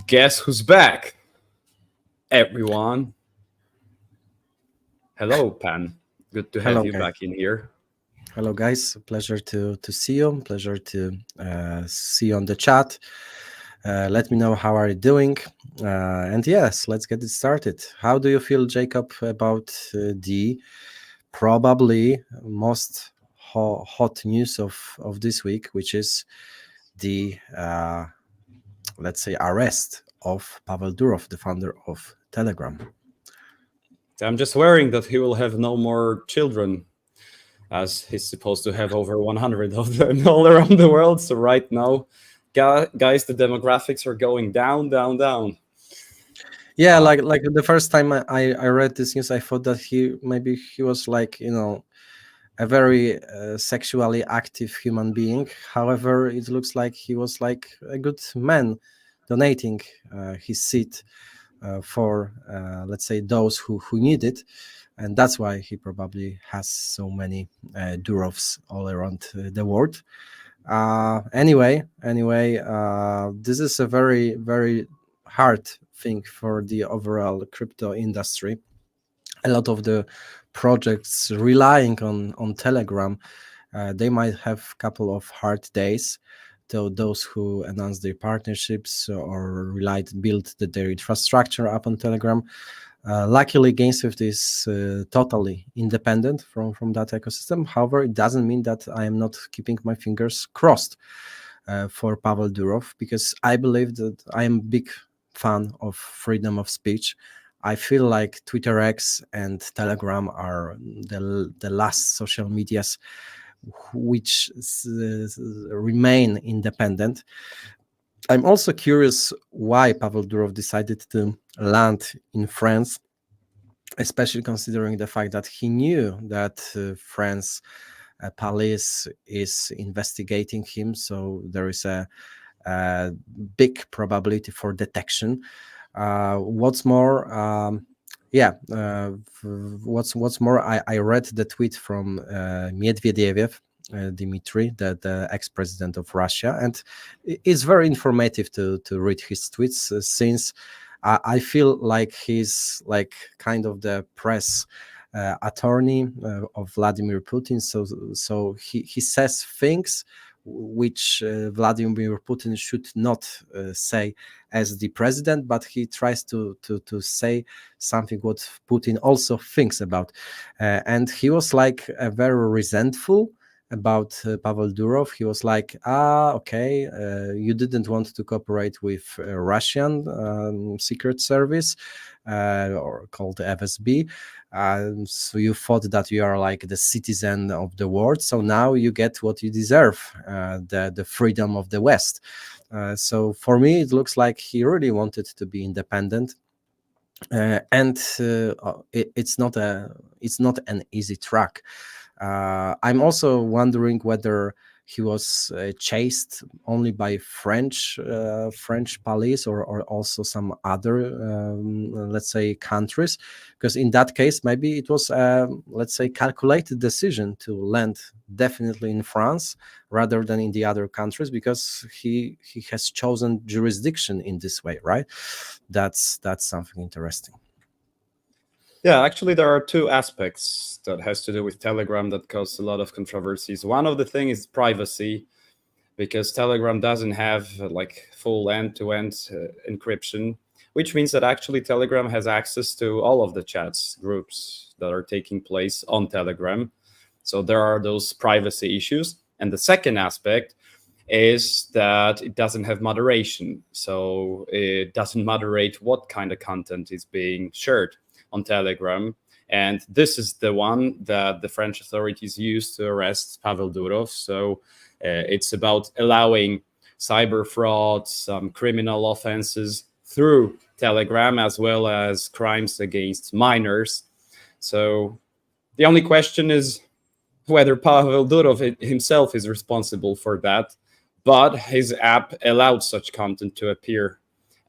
Guess who's back? Everyone. Hello, Pan. Good to have Hello, you guys. back in here. Hello, guys. Pleasure to see you. Pleasure to see you on the chat. Let me know how are you doing. And yes, let's get it started. How do you feel, Jacob, about the probably most hot news of this week, which is the let's say arrest of Pavel Durov, the founder of Telegram? I'm just worrying that he will have no more children, as he's supposed to have over 100 of them all around the world. So right now, guys, the demographics are going down, down, down. Yeah, like the first time I read this news, I thought that maybe he was like a very sexually active human being. However, it looks like he was like a good man, donating his seat for let's say those who need it, and that's why he probably has so many Durovs all around the world. Anyway, this is a very hard thing for the overall crypto industry. A lot of the projects relying on Telegram, they might have a couple of hard days. So those who announce their partnerships or build their infrastructure up on Telegram. Luckily, GameSwift is totally independent from that ecosystem. However, it doesn't mean that I am not keeping my fingers crossed for Pavel Durov, because I believe that I am a big fan of freedom of speech. I feel like Twitter X and Telegram are the last social medias which remain independent. I'm also curious why Pavel Durov decided to land in France, especially considering the fact that he knew that France police is investigating him, so there is a big probability for detection. What's more, what's more, I read the tweet from Medvedev, Dmitry, the ex-president of Russia, and it's very informative to read his tweets, since I feel like he's like kind of the press attorney of Vladimir Putin. So he says things which Vladimir Putin should not say as the president, but he tries to say something what Putin also thinks about, and he was like very resentful about Pavel Durov. He was like, okay, you didn't want to cooperate with Russian secret service, or called FSB. So you thought that you are like the citizen of the world. So now you get what you deserve, the freedom of the West. So for me, it looks like he really wanted to be independent. And it's not an easy track. I'm also wondering whether he was chased only by French police, or also some other let's say countries, because in that case maybe it was let's say calculated decision to land definitely in France rather than in the other countries, because he has chosen jurisdiction in this way, right? That's something interesting. Yeah, actually, there are two aspects that has to do with Telegram that cause a lot of controversies. One of the thing is privacy, because Telegram doesn't have like full end-to-end encryption, which means that actually Telegram has access to all of the chats groups that are taking place on Telegram. So there are those privacy issues. And the second aspect is that it doesn't have moderation. So it doesn't moderate what kind of content is being shared on Telegram. And this is the one that the French authorities used to arrest Pavel Durov. So it's about allowing cyber fraud, some criminal offenses through Telegram, as well as crimes against minors. So the only question is whether Pavel Durov himself is responsible for that, but his app allowed such content to appear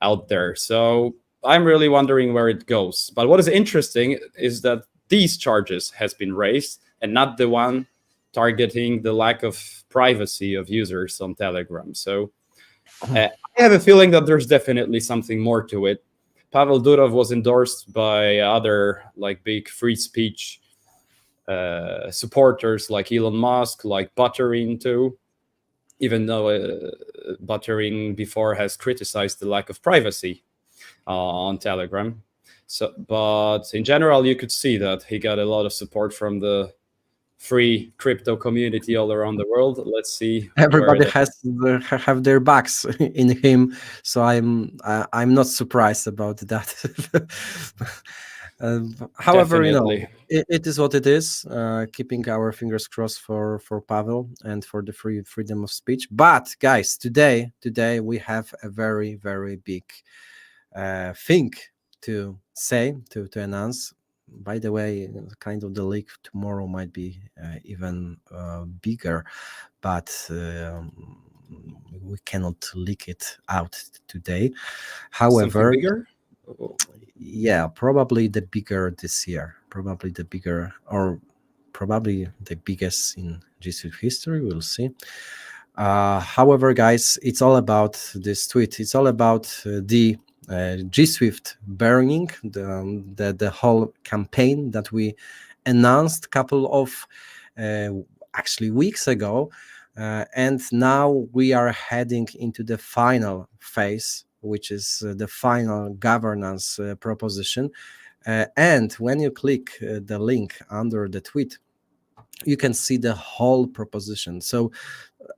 out there. So I'm really wondering where it goes. But what is interesting is that these charges has been raised and not the one targeting the lack of privacy of users on Telegram. So I have a feeling that there's definitely something more to it. Pavel Durov was endorsed by other like big free speech supporters like Elon Musk, like Buterin too, even though Buterin before has criticized the lack of privacy on Telegram. So, but in general, you could see that he got a lot of support from the free crypto community all around the world. Let's see. Everybody have their backs in him, so I'm not surprised about that. However, Definitely. it is what it is. Keeping our fingers crossed for Pavel and for the freedom of speech. But guys, today we have a very big thing to say, to announce. By the way, kind of the leak tomorrow might be even bigger, but we cannot leak it out today. However, something bigger. yeah, probably the bigger this year, probably the bigger, or probably the biggest in GSWIFT history. We'll see. However, guys, it's all about this tweet. It's all about the GSWIFT burning, the whole campaign that we announced a couple of actually weeks ago, and now we are heading into the final phase, which is the final governance proposition. And when you click the link under the tweet, you can see the whole proposition. So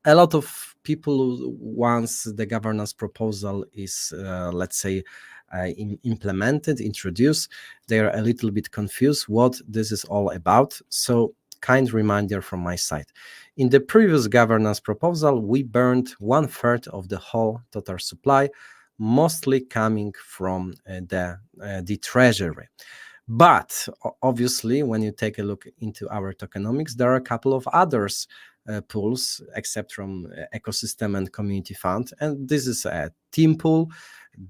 a lot of people, once the governance proposal is, let's say, implemented, introduced, they are a little bit confused what this is all about. So kind reminder from my side. In the previous governance proposal, we burned 1/3 of the whole total supply, mostly coming from the treasury. But obviously, when you take a look into our tokenomics, there are a couple of others pools, except from ecosystem and community fund. And this is a team pool,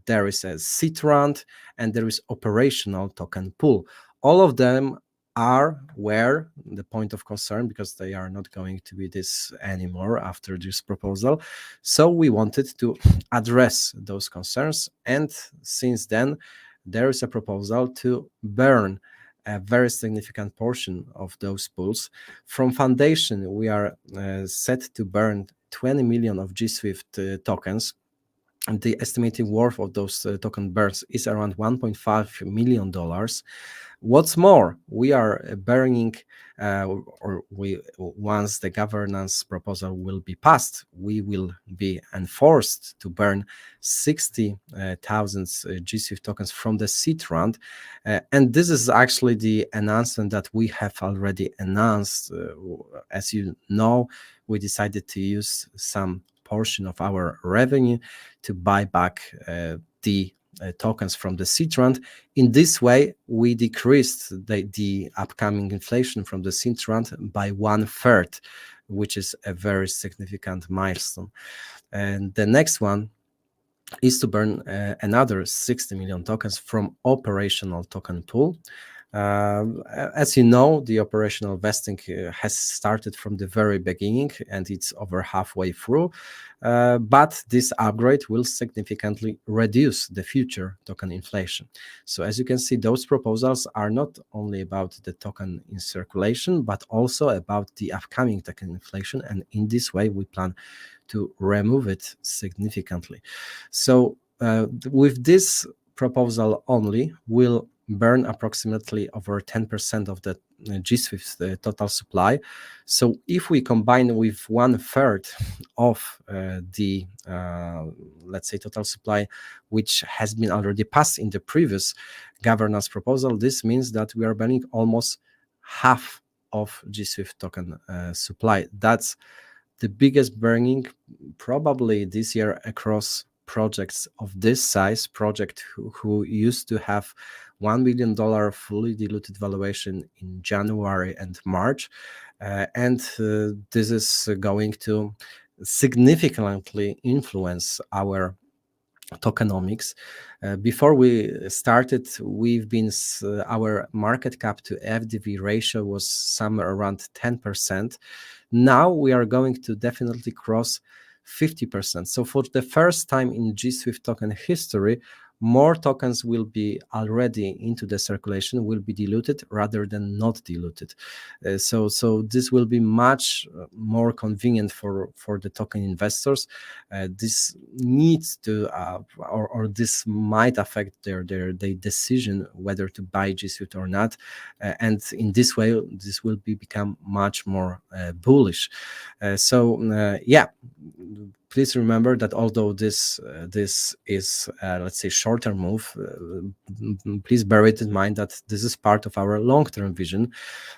there is a seed round, and there is operational token pool. All of them were the point of concern, because they are not going to be this anymore after this proposal. So we wanted to address those concerns, and since then there is a proposal to burn a very significant portion of those pools. From foundation, we are set to burn 20 million of GSWIFT tokens, and the estimated worth of those token burns is around $1.5 million. What's more, we are burning, once the governance proposal will be passed, we will be enforced to burn 60,000 GSWIFT tokens from the seed round. And this is actually the announcement that we have already announced. As you know, we decided to use some portion of our revenue to buy back the tokens from the seed round. In this way, we decreased the upcoming inflation from the seed round by 1/3, which is a very significant milestone. And the next one is to burn another 60 million tokens from operational token pool. As you know, the operational vesting has started from the very beginning, and it's over halfway through. But this upgrade will significantly reduce the future token inflation. So as you can see, those proposals are not only about the token in circulation, but also about the upcoming token inflation. And in this way, we plan to remove it significantly. So with this proposal only, we'll burn approximately over 10% of the GSWIFT total supply. So if we combine with 1/3 of the, let's say, total supply, which has been already passed in the previous governance proposal, this means that we are burning almost half of GSWIFT token supply. That's the biggest burning probably this year across projects of this size, project who used to have $1 billion fully diluted valuation in January and March. And this is going to significantly influence our tokenomics. Before we started, our market cap to FDV ratio was somewhere around 10%. Now we are going to definitely cross 50%. So for the first time in GSWIFT token history, more tokens will be already into the circulation, will be diluted rather than not diluted. So this will be much more convenient for the token investors. This needs to, or this might affect their decision whether to buy GSWIFT or not. And in this way, this will become much more bullish. Yeah. Please remember that although this is let's say short-term move, please bear it in mind that this is part of our long-term vision,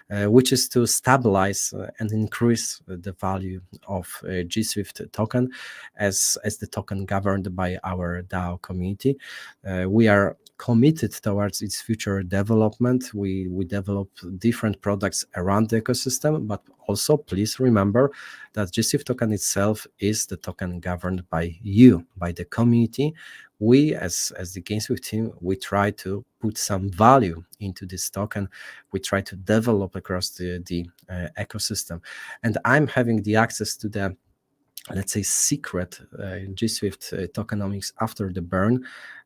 which is to stabilize and increase the value of GSWIFT token as the token governed by our DAO community. We are committed towards its future development. We develop different products around the ecosystem, but also please remember that GSWIFT token itself is the token governed by you, by the community. We, as the GameSwift team, we try to put some value into this token. We try to develop across the ecosystem. And I'm having the access to the, let's say, secret GSWIFT tokenomics after the burn.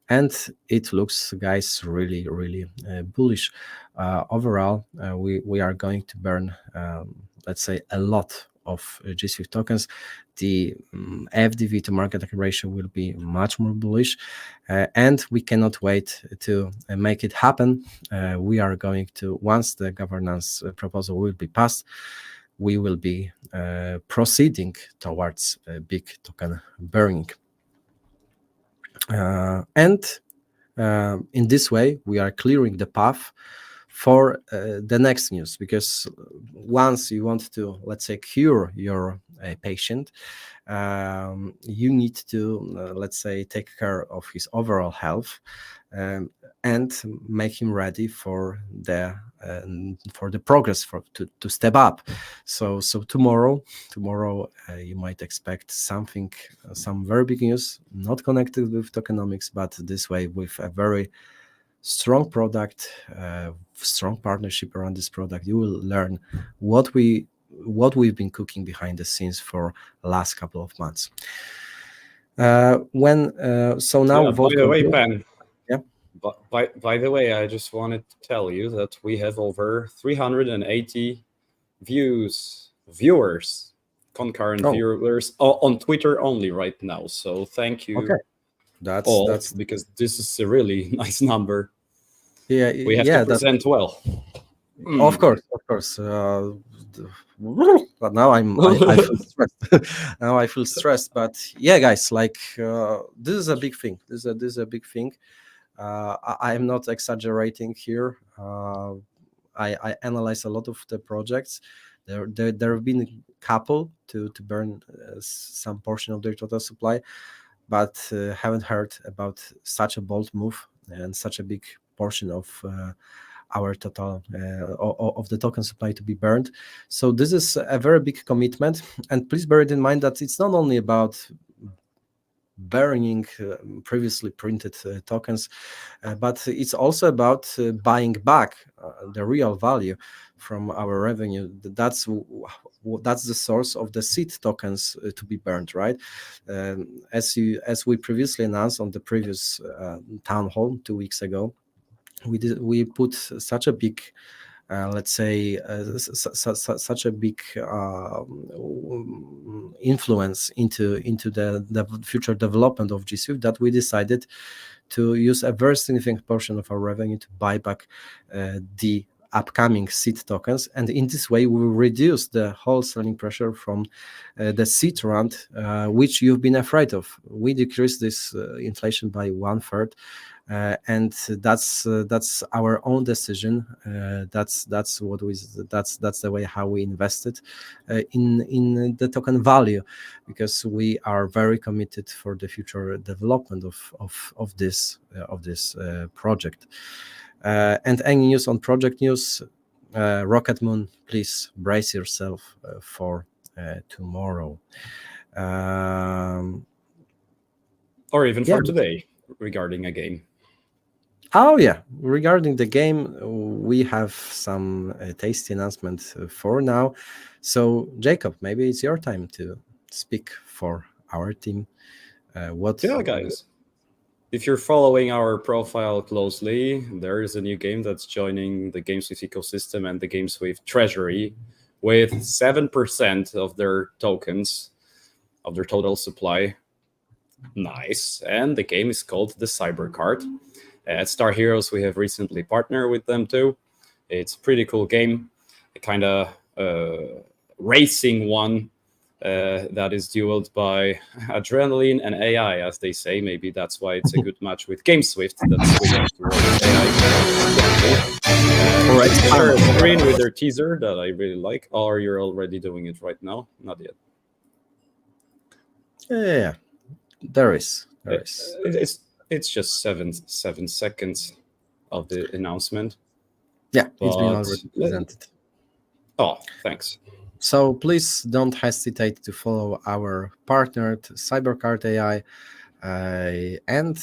And it looks, guys, really, really bullish. Overall, we are going to burn, let's say, a lot of GSWIFT tokens. The FDV to market ratio will be much more bullish, and we cannot wait to make it happen. We are going to, once the governance proposal will be passed, we will be proceeding towards big token burning. And in this way, we are clearing the path for the next news, because once you want to, let's say, cure your patient, you need to, let's say, take care of his overall health and make him ready for the progress to step up. So tomorrow you might expect some very big news, not connected with tokenomics, but this way with a very strong product, strong partnership around this product. You will learn what we've been cooking behind the scenes for the last couple of months. By the way, Pan. Yeah. By the way, I just wanted to tell you that we have over 380 viewers, concurrent viewers on Twitter only right now. So thank you. Okay. That's because this is a really nice number. Yeah, we have to present well. Of course. But now I feel stressed. Now I feel stressed. But yeah, guys, like this is a big thing. This is a big thing. I am not exaggerating here. I analyze a lot of the projects. There have been a couple to burn some portion of their total supply, but haven't heard about such a bold move and such a big portion of our total of the token supply to be burned. So this is a very big commitment, and please bear it in mind that it's not only about burning previously printed tokens, but it's also about buying back the real value from our revenue. That's the source of the seed tokens to be burned, right? As we previously announced on the previous town hall 2 weeks ago, we put such a big let's say such a big influence into the future development of GSWIFT that we decided to use a very significant portion of our revenue to buy back the upcoming seed tokens, and in this way we will reduce the wholesaling pressure from the seed round, which you've been afraid of. We decreased this inflation by 1/3. And that's our own decision. That's the way how we invested in the token value, because we are very committed for the future development of this project. And any news on project news, Rocket Moon, please brace yourself for tomorrow, or even for today regarding a game. Oh yeah, regarding the game, we have some tasty announcement for now. So Jacob, maybe it's your time to speak for our team. What? Yeah, guys. If you're following our profile closely, there is a new game that's joining the GameSwift ecosystem and the GameSwift treasury with 7% of their tokens, of their total supply. Nice. And the game is called the Cyberart. At Star Heroes, we have recently partnered with them too. It's a pretty cool game, a kind of racing one that is fueled by adrenaline and AI, as they say. Maybe that's why it's a good match with GameSwift. That's switching towards AI. All right. Share a screen with their teaser that I really like. Or you're already doing it right now? Not yet. Yeah, there is. It's just seven seconds of the announcement. Yeah, it's been But- already presented. Oh, thanks. So please don't hesitate to follow our partner, Cyberart AI, and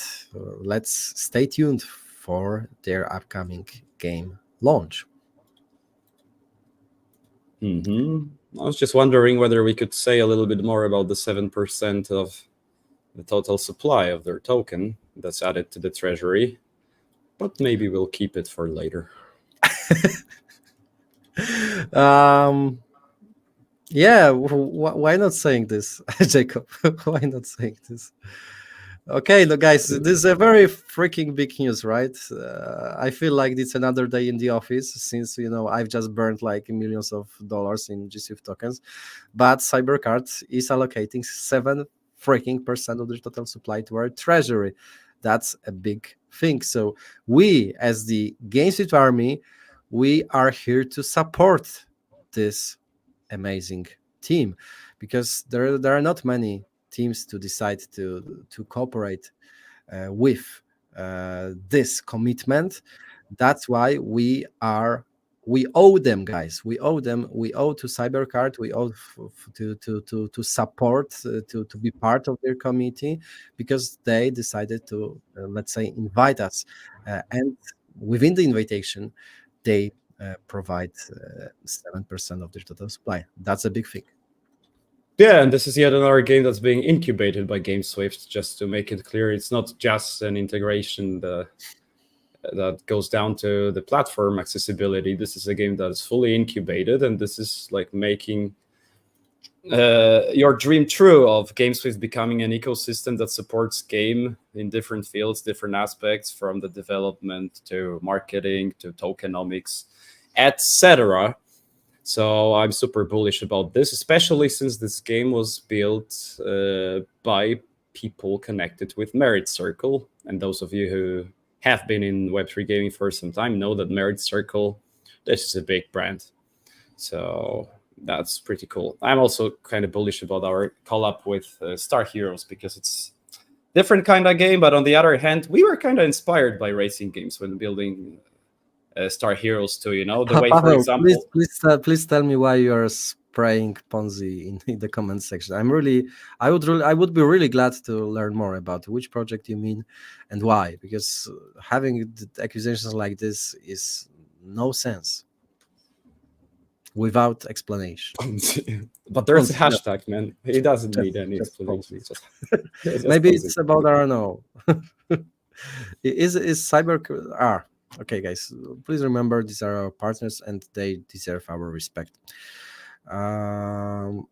let's stay tuned for their upcoming game launch. I was just wondering whether we could say a little bit more about the 7% of the total supply of their token that's added to the treasury, but maybe we'll keep it for later. Yeah, why not saying this, Jacob? Why not saying this? Okay, no, guys, this is a very freaking big news, right? I feel like it's another day in the office since I've just burned like millions of dollars in GSWIFT tokens, but Cyberart is allocating 7% of the total supply to our treasury. That's a big thing. So we, as the GameSwift army, we are here to support this amazing team, because there are not many teams to decide to cooperate with this commitment. That's why we owe them, guys. We owe them. We owe to Cyberart. We owe to support, to be part of their committee, because they decided to let's say invite us, and within the invitation, they provide 7% of their total supply. That's a big thing. Yeah, and this is yet another game that's being incubated by GameSwift. Just to make it clear, it's not just an integration that goes down to the platform accessibility. This is a game that is fully incubated, and this is like making your dream true of GameSwift becoming an ecosystem that supports game in different fields, different aspects, from the development to marketing to tokenomics, etc. So I'm super bullish about this, especially since this game was built by people connected with Merit Circle. And those of you who have been in Web3 gaming for some time know that Merit Circle, this is a big brand. So that's pretty cool. I'm also kind of bullish about our collab with Star Heroes, because it's different kind of game. But on the other hand, we were kind of inspired by racing games when building Star Heroes too, the way, for example. Please tell me why you are spraying Ponzi in the comment section. I would be really glad to learn more about which project you mean and why, because having accusations like this is no sense without explanation. But there's a hashtag, man. He doesn't need any explanation. Maybe it's about RNO. Is Cyber? Okay, guys, please remember these are our partners and they deserve our respect. So,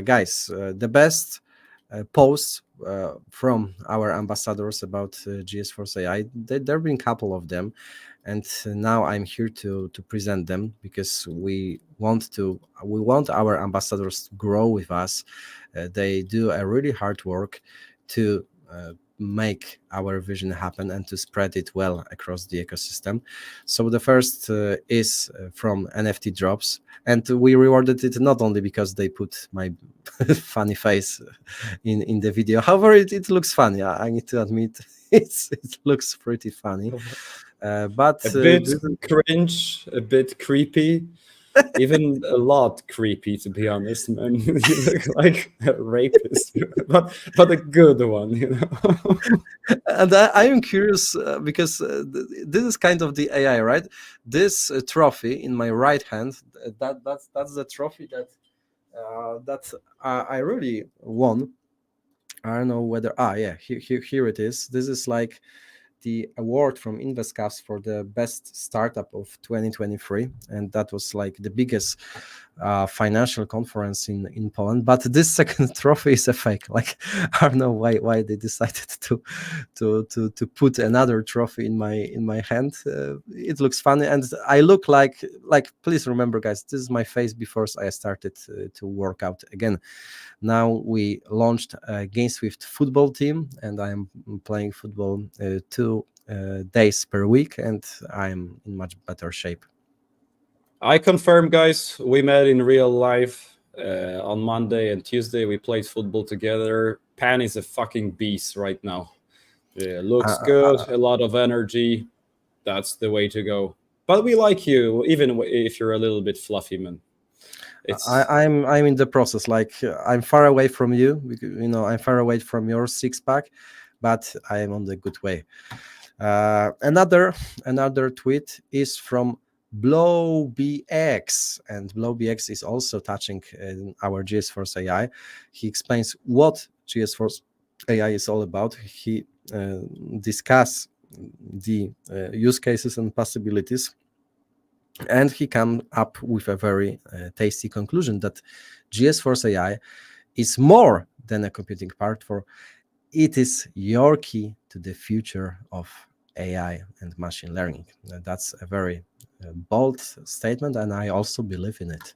guys, the best posts from our ambassadors about GS AI, there have been a couple of them, and now I'm here to present them, because we want our ambassadors to grow with us. They do a really hard work to make our vision happen and to spread it well across the ecosystem. So the first is from NFT Drops, and we rewarded it not only because they put my funny face in the video. However, it looks funny. I need to admit, it looks pretty funny, but a bit cringe, a bit creepy. Even a lot creepy, to be honest, man. You look like a rapist, but a good one, And I am curious, because this is kind of the AI, right? This trophy in my right hand, that's the trophy that that I really won. I don't know whether yeah, here it is. This is like the award from InvestCast for the best startup of 2023, and that was like the biggest financial conference in Poland. But this second trophy is a fake. Like, I don't know why they decided to put another trophy in my hand. It looks funny, and I look like please remember, guys, this is my face before I started to work out again. Now we launched a GameSwift football team, and I'm playing football 2 days per week, and I'm in much better shape. I confirm, guys. We met in real life on Monday and Tuesday. We played football together. Pan is a fucking beast right now. Looks good, a lot of energy. That's the way to go. But we like you, even if you're a little bit fluffy, man. I'm in the process. Like, I'm far away from you. I'm far away from your six pack, but I am on the good way. Another tweet is from BlowBX, and BlowBX is also touching our GSForce AI. He explains what GSForce AI is all about. He discusses the use cases and possibilities, and he comes up with a very tasty conclusion that GSForce AI is more than a computing platform. It is your key to the future of AI and machine learning. That's a very bold statement, and I also believe in it.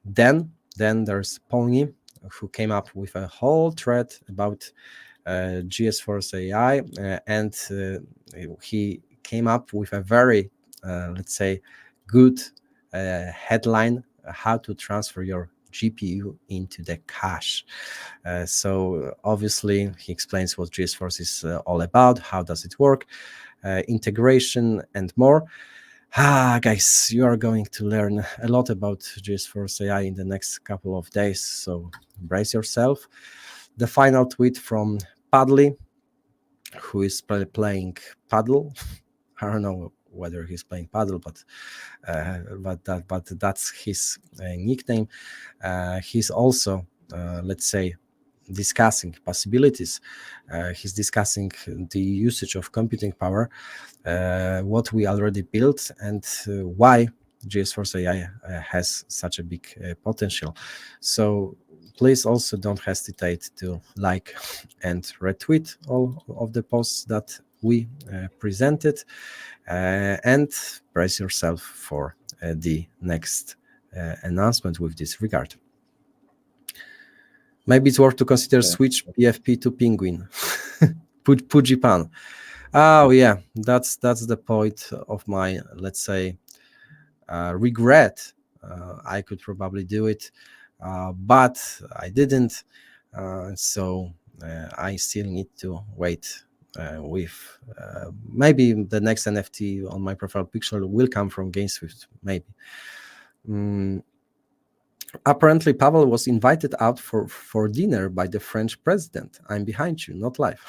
Then there's Pony, who came up with a whole thread about GSForce AI, and he came up with a very, let's say, good headline: how to transfer your GPU into the cache. So obviously he explains what GSForce is all about, how does it work, integration, and more. Guys, you are going to learn a lot about GSForce AI in the next couple of days, so brace yourself. The final tweet from Padley, who is playing paddle. I don't know whether he's playing paddle, but that's his nickname. He's also, let's say, discussing possibilities. He's discussing the usage of computing power, what we already built, and why GSForce AI has such a big potential. So please also don't hesitate to like and retweet all of the posts that we presented, and brace yourself for the next announcement with this regard. Maybe it's worth to consider switch PFP to Penguin. Pujipan. Oh yeah, that's the point of my, let's say, regret. I could probably do it, but I didn't. So I still need to wait. With maybe the next NFT on my profile picture will come from GameSwift, maybe. Apparently, Pavel was invited out for dinner by the French president. I'm behind you, not live.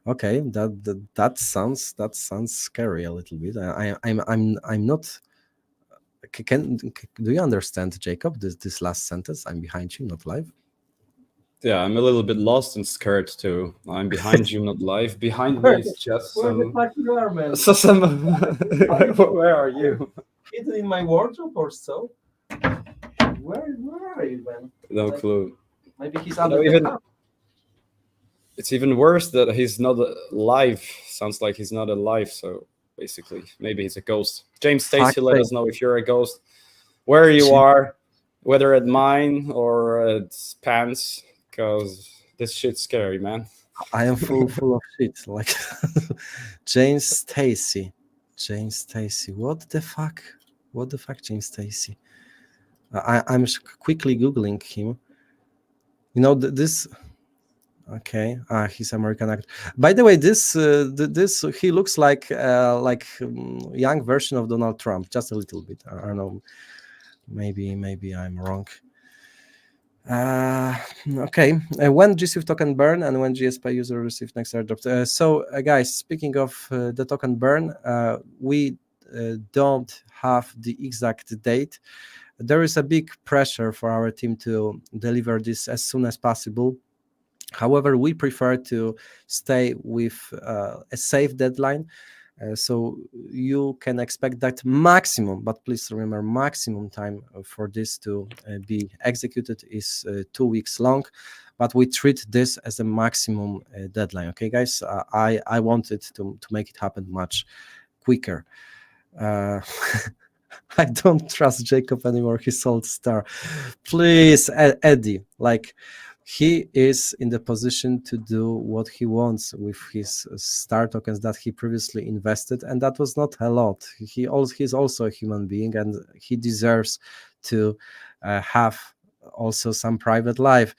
Okay, that sounds scary a little bit. I'm not. Do you understand, Jacob? This last sentence? I'm behind you, not live. Yeah, I'm a little bit lost and scared too. I'm behind you, not live. Behind me is just Where the fuck you are, man? Where are you? Hidden in my wardrobe or so? Where are you, man? No clue. Maybe he's under the car. It's even worse that he's not alive. Sounds like he's not alive. So basically, maybe he's a ghost. James Stacy, let us know if you're a ghost, where you are, whether at mine or at Pan's, because this shit's scary, man. I am full of shit. Like James Stacy. What the fuck, James Stacy? I'm quickly googling him. This. Okay, he's American actor. By the way, this he looks like young version of Donald Trump, just a little bit. I don't know. Maybe I'm wrong. Okay, when GSWIFT token burn and when GSPay user receive next airdrop. So guys, speaking of the token burn, we don't have the exact date. there is a big pressure for our team to deliver this as soon as possible. However, we prefer to stay with a safe deadline. So you can expect that maximum, but please remember, maximum time for this to be executed is 2 weeks long. But we treat this as a maximum deadline. Okay, guys, I wanted to make it happen much quicker. I don't trust Jacob anymore. He sold Star. Please, Eddie, like, he is in the position to do what he wants with his Star tokens that he previously invested, and that was not a lot. He's also a human being, and he deserves to have also some private life.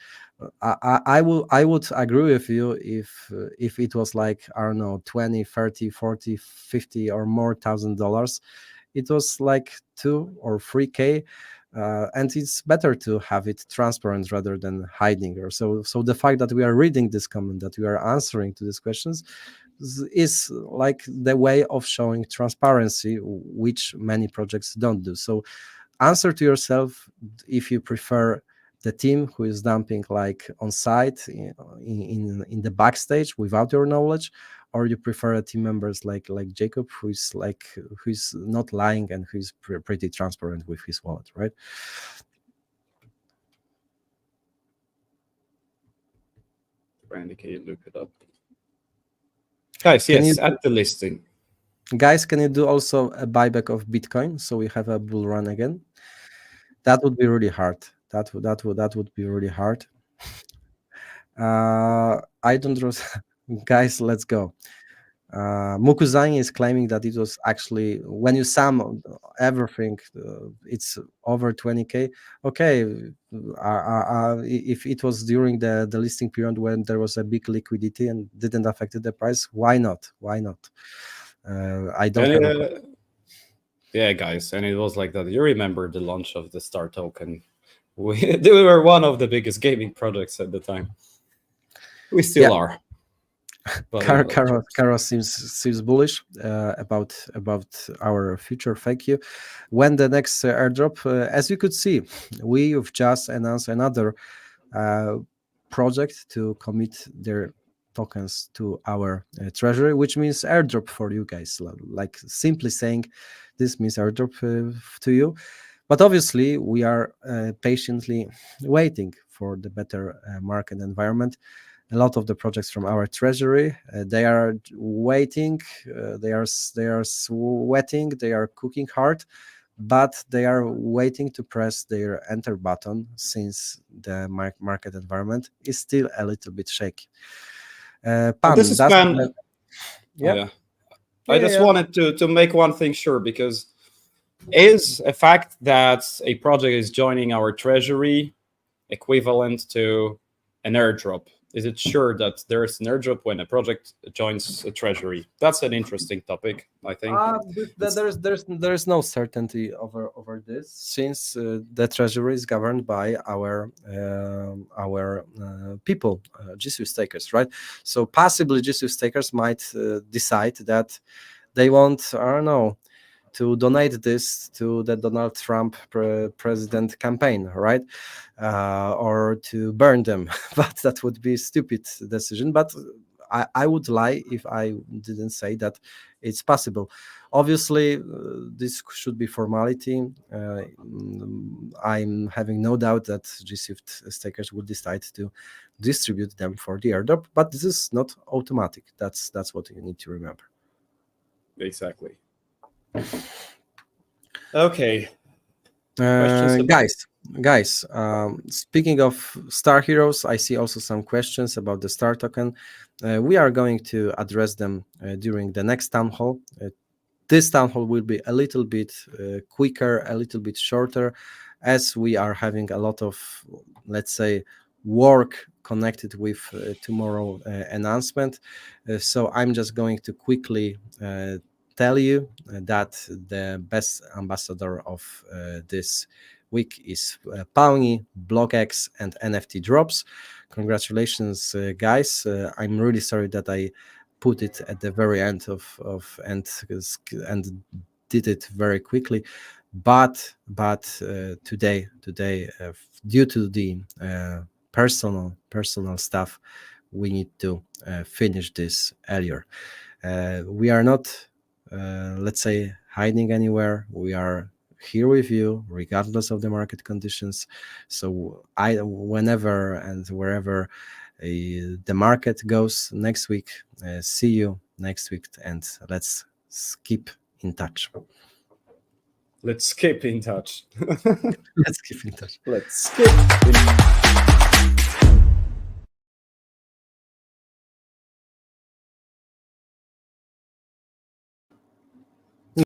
I would agree with you if it was like, I don't know, 20, 30, 40, 50 or more $1,000. It was like 2 or 3K, and it's better to have it transparent rather than hiding. Or so the fact that we are reading this comment, that we are answering to these questions, is like the way of showing transparency, which many projects don't do. So answer to yourself if you prefer the team who is dumping like on site in the backstage without your knowledge, or you prefer team members like Jacob, who's not lying and who's pretty transparent with his wallet, right? Randy, can you look it up? Guys, yes, at the listing. Guys, can you do also a buyback of Bitcoin so we have a bull run again? That would be really hard. That would be really hard. I don't know. Guys, let's go. Mukuzani is claiming that it was actually, when you sum everything, it's over 20K. Okay, if it was during the listing period when there was a big liquidity and didn't affect the price, why not? I don't have yeah, guys, and it was like that. You remember the launch of the Star token? We were one of the biggest gaming projects at the time. We still are. Caro seems bullish about our future. Thank you. When the next airdrop, as you could see, we've just announced another project to commit their tokens to our treasury, which means airdrop for you guys. Like simply saying, this means airdrop to you. But obviously, we are patiently waiting for the better market environment. A lot of the projects from our treasury, they are waiting, they are sweating, they are cooking hard, but they are waiting to press their enter button since the market environment is still a little bit shaky. Pan, this is Pan. Yeah. I just wanted to make one thing sure, because is a fact that a project is joining our treasury equivalent to an airdrop? Is it sure that there's an airdrop when a project joins a treasury? That's an interesting topic, I think. There's no certainty over this, since the treasury is governed by our people, GSWIFT stakers, right? So possibly GSWIFT stakers might decide that they want, I don't know, to donate this to the Donald Trump president campaign, right? Or to burn them. But that would be a stupid decision. But I would lie if I didn't say that it's possible. Obviously, this should be formality. I'm having no doubt that GSWIFT stakers will decide to distribute them for the airdrop, but this is not automatic. That's what you need to remember. Exactly. Okay. Guys, speaking of Star Heroes, I see also some questions about the Star token. We are going to address them during the next town hall. This town hall will be a little bit quicker, a little bit shorter, as we are having a lot of, let's say, work connected with tomorrow announcement. So I'm just going to quickly tell you that the best ambassador of this week is Pawnee, BlockX, and NFT drops. Congratulations, guys. I'm really sorry that I put it at the very end of and did it very quickly, but today, due to the personal stuff, we need to finish this earlier. We are not, let's say, hiding anywhere. We are here with you regardless of the market conditions. So whenever and wherever the market goes next week, see you next week, and let's keep in touch. Let's keep in touch. Let's keep in touch. Let's keep in